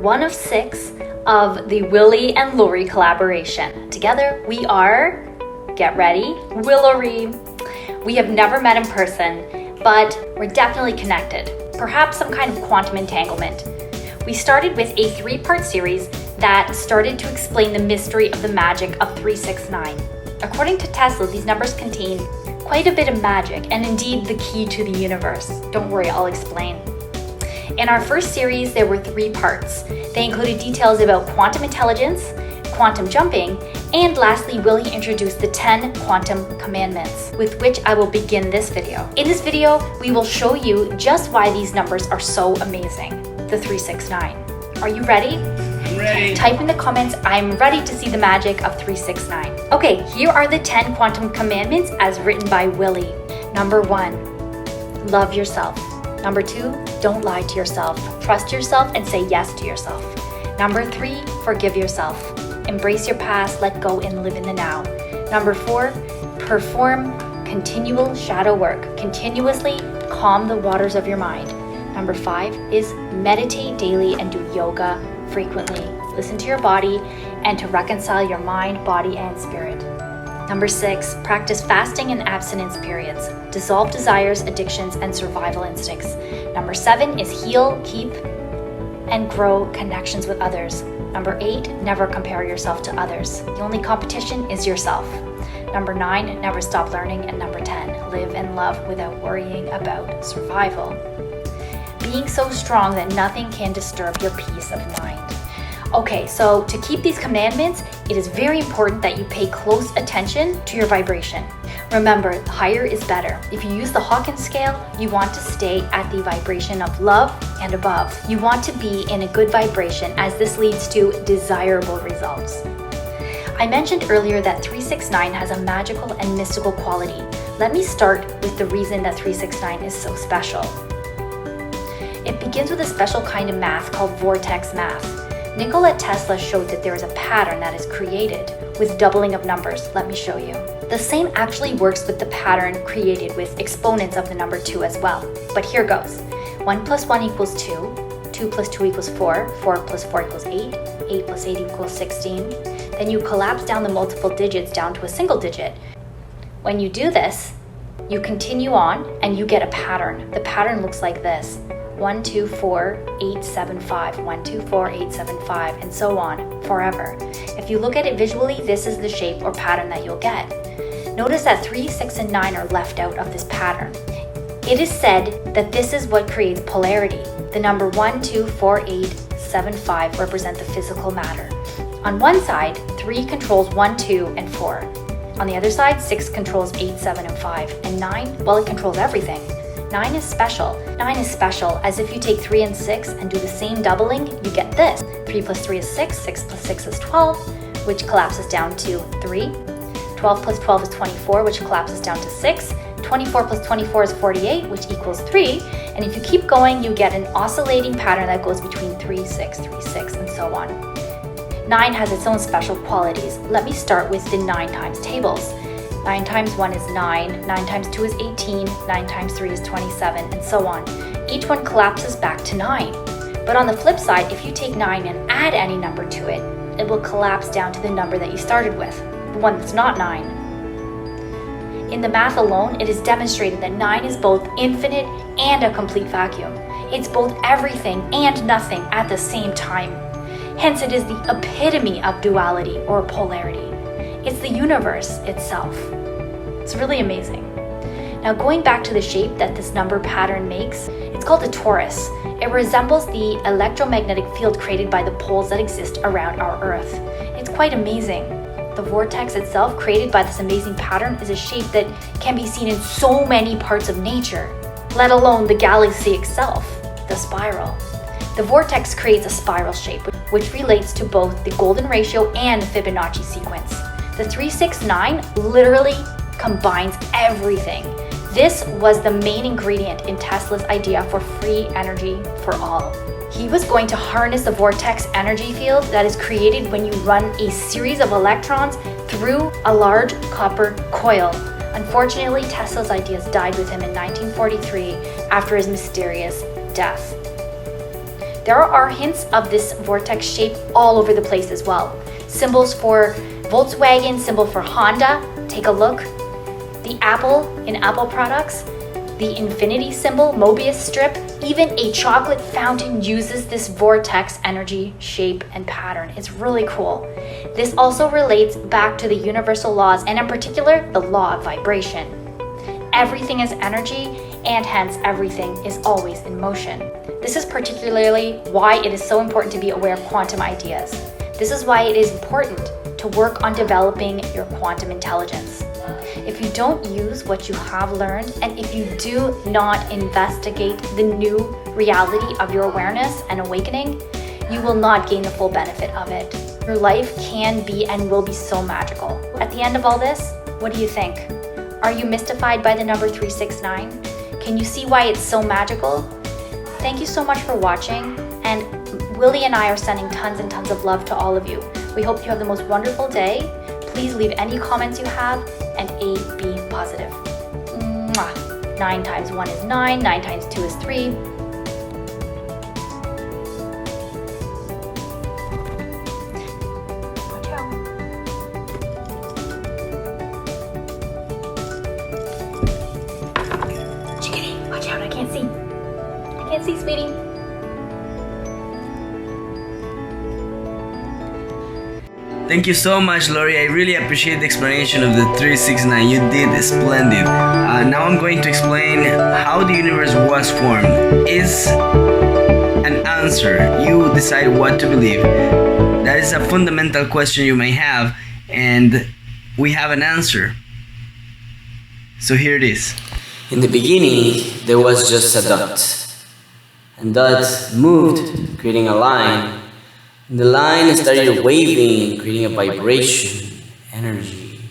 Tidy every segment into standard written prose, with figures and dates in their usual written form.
one of 6 of the WIlly and Lori collaboration. Together we are, get ready, Willory. We have never met in person, but we're definitely connected. Perhaps some kind of quantum entanglement. We started with a 3-part series that started to explain the mystery of the magic of 369. According to Tesla, these numbers contain quite a bit of magic and indeed the key to the universe. Don't worry, I'll explain. In our first series, there were 3 parts. They included details about quantum intelligence, quantum jumping, and lastly, WIlly introduced the 10 quantum commandments, with which I will begin this video. In this video, we will show you just why these numbers are so amazing, the 369. Are you ready? I'm ready. Type in the comments, I'm ready to see the magic of 369. Okay, here are the 10 quantum commandments as written by WIlly. Number 1, love yourself. Number 2, don't lie to yourself. Trust yourself and say yes to yourself. Number 3, forgive yourself. Embrace your past, let go and live in the now. Number 4, perform continual shadow work. Continuously calm the waters of your mind. Number 5 is meditate daily and do yoga frequently. Listen to your body and to reconcile your mind, body, and spirit. Number 6, practice fasting and abstinence periods. Dissolve desires, addictions, and survival instincts. Number 7 is heal, keep, and grow connections with others. Number 8, never compare yourself to others. The only competition is yourself. Number 9, never stop learning. And number 10, live and love without worrying about survival. Being so strong that nothing can disturb your peace of mind. Okay, so to keep these commandments, it is very important that you pay close attention to your vibration. Remember, higher is better. If you use the Hawkins scale, you want to stay at the vibration of love and above. You want to be in a good vibration as this leads to desirable results. I mentioned earlier that 369 has a magical and mystical quality. Let me start with the reason that 369 is so special. It begins with a special kind of math called vortex math. Nikola Tesla showed that there is a pattern that is created with doubling of numbers. Let me show you. The same actually works with the pattern created with exponents of the number 2 as well. But here goes. 1 plus 1 equals 2, 2 plus 2 equals 4, 4 plus 4 equals 8, 8 plus 8 equals 16. Then you collapse down the multiple digits down to a single digit. When you do this, you continue on and you get a pattern. The pattern looks like this. 1, 2, 4, 8, 7, 5, 1, 2, 4, 8, 7, 5, and so on, forever. If you look at it visually, this is the shape or pattern that you'll get. Notice that 3, 6, and 9 are left out of this pattern. It is said that this is what creates polarity. The number 1, 2, 4, 8, 7, 5 represent the physical matter. On one side, 3 controls 1, 2, and 4. On the other side, 6 controls 8, 7, and 5. And 9, well, it controls everything. 9 is special. 9 is special as if you take 3 and 6 and do the same doubling, you get this. 3 plus 3 is 6, 6 plus 6 is 12, which collapses down to 3. 12 plus 12 is 24, which collapses down to 6. 24 plus 24 is 48, which equals 3. And if you keep going, you get an oscillating pattern that goes between 3, 6, 3, 6, and so on. 9 has its own special qualities. Let me start with the 9 times tables. 9 times 1 is 9, 9 times 2 is 18, 9 times 3 is 27, and so on. Each one collapses back to 9. But on the flip side, if you take 9 and add any number to it, it will collapse down to the number that you started with, the one that's not 9. In the math alone, it is demonstrated that 9 is both infinite and a complete vacuum. It's both everything and nothing at the same time. Hence, it is the epitome of duality or polarity. It's the universe itself. It's really amazing. Now going back to the shape that this number pattern makes, it's called a torus. It resembles the electromagnetic field created by the poles that exist around our Earth. It's quite amazing. The vortex itself, created by this amazing pattern, is a shape that can be seen in so many parts of nature, let alone the galaxy itself, the spiral. The vortex creates a spiral shape, which relates to both the golden ratio and the Fibonacci sequence. The 369 literally combines everything. This was the main ingredient in Tesla's idea for free energy for all. He was going to harness the vortex energy field that is created when you run a series of electrons through a large copper coil. Unfortunately, Tesla's ideas died with him in 1943 after his mysterious death. There are hints of this vortex shape all over the place as well. Symbols for Volkswagen, symbol for Honda, take a look. The apple in Apple products, the infinity symbol, Mobius strip, even a chocolate fountain uses this vortex energy, shape, and pattern. It's really cool. This also relates back to the universal laws, and in particular, the law of vibration. Everything is energy, and hence everything is always in motion. This is particularly why it is so important to be aware of quantum ideas. This is why it is important to work on developing your quantum intelligence. If you don't use what you have learned, and if you do not investigate the new reality of your awareness and awakening, you will not gain the full benefit of it. Your life can be and will be so magical. At the end of all this, what do you think? Are you mystified by the number 369? Can you see why it's so magical? Thank you so much for watching, and Willie and I are sending tons and tons of love to all of you. We hope you have the most wonderful day. Please leave any comments you have, and be positive. Mwah. 9 times 1 is 9, 9 times 2 is 3. Watch out. Chickadee, watch out, I can't see. I can't see, sweetie. Thank you so much, Lori. I really appreciate the explanation of the 369. You did splendid. Now I'm going to explain how the universe was formed. Is an answer. You decide what to believe. That is a fundamental question you may have, and we have an answer. So here it is. In the beginning, there was just a dot. And that moved, creating a line. And the line started waving, creating a vibration, energy.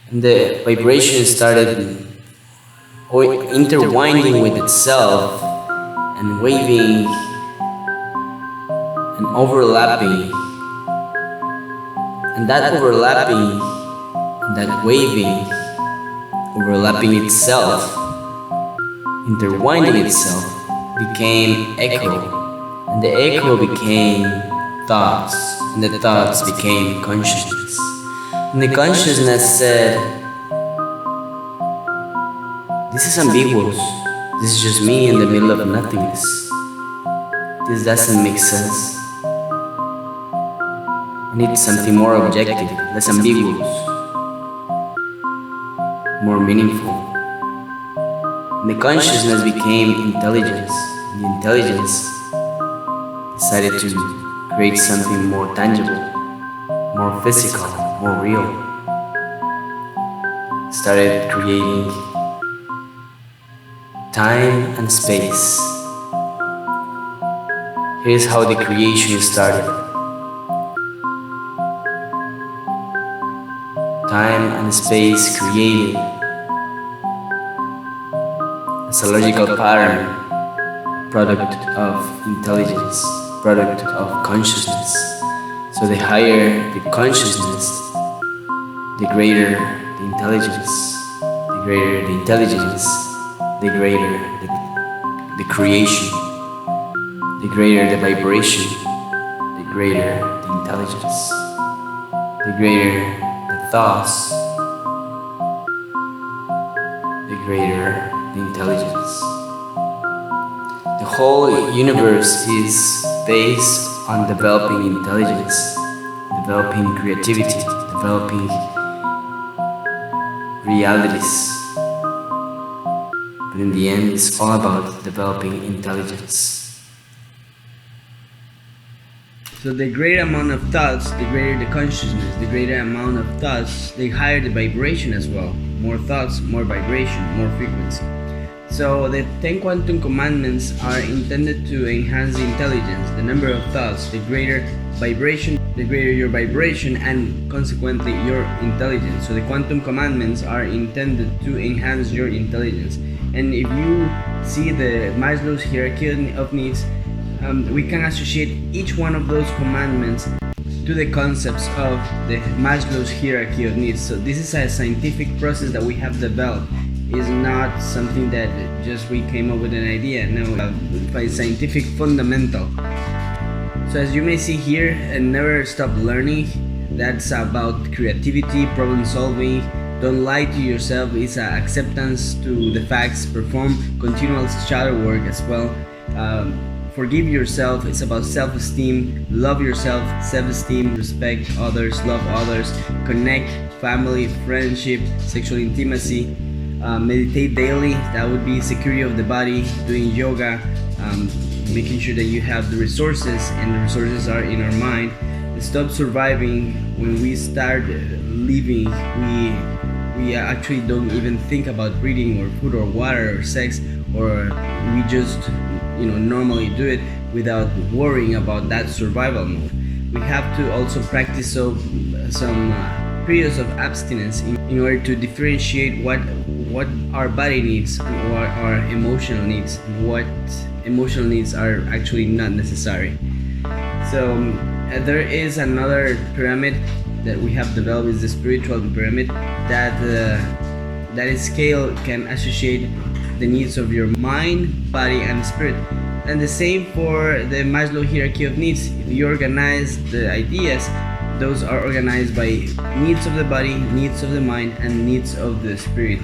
And the vibration started intertwining with itself and waving and overlapping. And that overlapping, that waving, overlapping itself, intertwining itself, became echo. And the echo became thoughts, and the thoughts became consciousness. And the consciousness said, this is ambiguous. This is just me in the middle of nothingness. This doesn't make sense. I need something more objective, less ambiguous, more meaningful. And the consciousness became intelligence. And the intelligence decided to create something more tangible, more physical, more real. Started creating time and space. Here's how the creation started. Time and space created as a logical pattern, product of intelligence, product of consciousness. So the higher the consciousness, the greater the intelligence. The greater the intelligence, the greater the creation. The greater the vibration, the greater the intelligence. The greater the thoughts, the greater the intelligence. The whole universe is based on developing intelligence, developing creativity, developing realities. But in the end, it's all about developing intelligence. So the greater amount of thoughts, the greater the consciousness. The greater amount of thoughts, the higher the vibration as well. More thoughts, more vibration, more frequency. So the 10 quantum commandments are intended to enhance the intelligence. The number of thoughts, the greater vibration, the greater your vibration, and consequently your intelligence. So the quantum commandments are intended to enhance your intelligence. And if you see the Maslow's hierarchy of needs, we can associate each one of those commandments to the concepts of the Maslow's hierarchy of needs. So this is a scientific process that we have developed. It's not something that just we came up with an idea. No, it's scientific fundamental. So as you may see here, and never stop learning, that's about creativity, problem solving. Don't lie to yourself. It's acceptance to the facts. Perform continual shadow work as well. Forgive yourself. It's about self-esteem. Love yourself. Self-esteem. Respect others. Love others. Connect. Family, friendship, sexual intimacy. Meditate daily. That would be security of the body. Doing yoga. Making sure that you have the resources, and the resources are in our mind. Stop surviving. When we start living, we actually don't even think about breathing or food or water or sex, or we just normally do it without worrying about that survival mode. We have to also practice some periods of abstinence in order to differentiate what our body needs, what our emotional needs, what emotional needs are actually not necessary. So there is another pyramid that we have developed, is the spiritual pyramid, that scale can associate the needs of your mind, body, and spirit. And the same for the Maslow hierarchy of needs. If you organize the ideas, those are organized by needs of the body, needs of the mind, and needs of the spirit.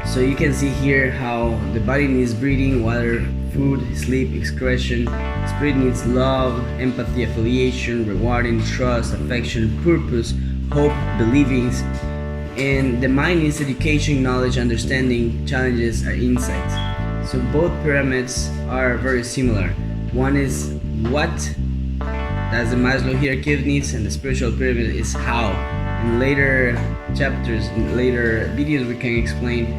So you can see here how the body needs breathing, water, food, sleep, excretion. Spirit needs love, empathy, affiliation, rewarding, trust, affection, purpose, hope, believings. And the mind needs education, knowledge, understanding, challenges, and insights. So both pyramids are very similar. One is what, that's the Maslow hierarchy of needs, and the spiritual pyramid is how. In later chapters, in later videos, we can explain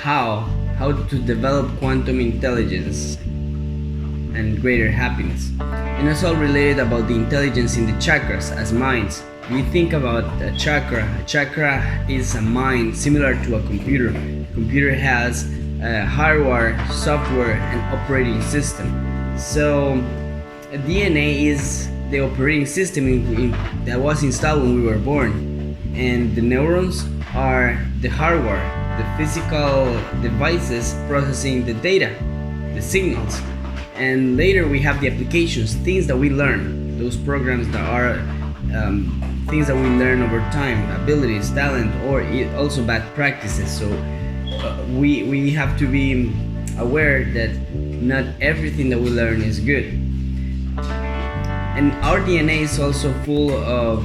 how to develop quantum intelligence and greater happiness. And it's all related about the intelligence in the chakras as minds. We think about a chakra. A chakra is a mind similar to a computer. A computer has hardware, software, and operating system. So a DNA is the operating system that was installed when we were born, and the neurons are the hardware, the physical devices processing the data, the signals. And later we have the applications, things that we learn, those programs that are things that we learn over time, abilities, talent, or also bad practices. So we have to be aware that not everything that we learn is good. And our DNA is also full of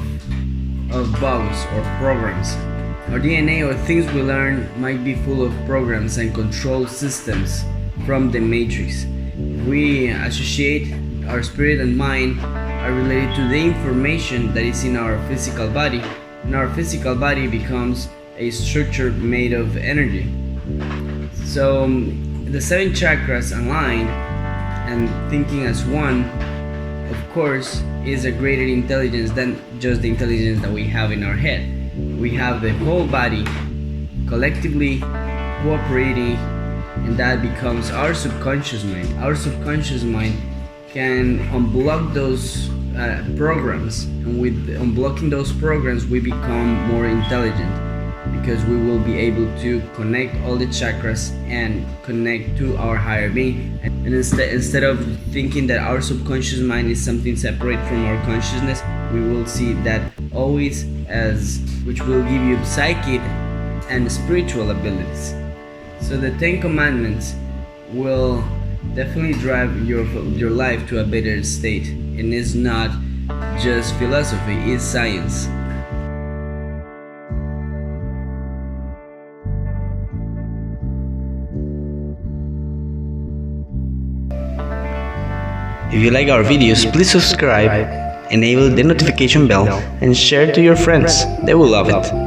bugs or programs. Our DNA or things we learn might be full of programs and control systems from the matrix. We associate our spirit and mind are related to the information that is in our physical body, and our physical body becomes a structure made of energy. So the 7 chakras aligned and thinking as one, of course, is a greater intelligence than just the intelligence that we have in our head. We have the whole body collectively cooperating, and that becomes our subconscious mind. Our subconscious mind can unblock those programs, and with unblocking those programs we become more intelligent, because we will be able to connect all the chakras and connect to our higher being. And instead of thinking that our subconscious mind is something separate from our consciousness, we will see that always as which will give you psychic and spiritual abilities. So the 10 commandments will definitely drive your life to a better state, and it's not just philosophy, it's science. If you like our videos, please subscribe, enable the notification bell, and share to your friends. They will love it.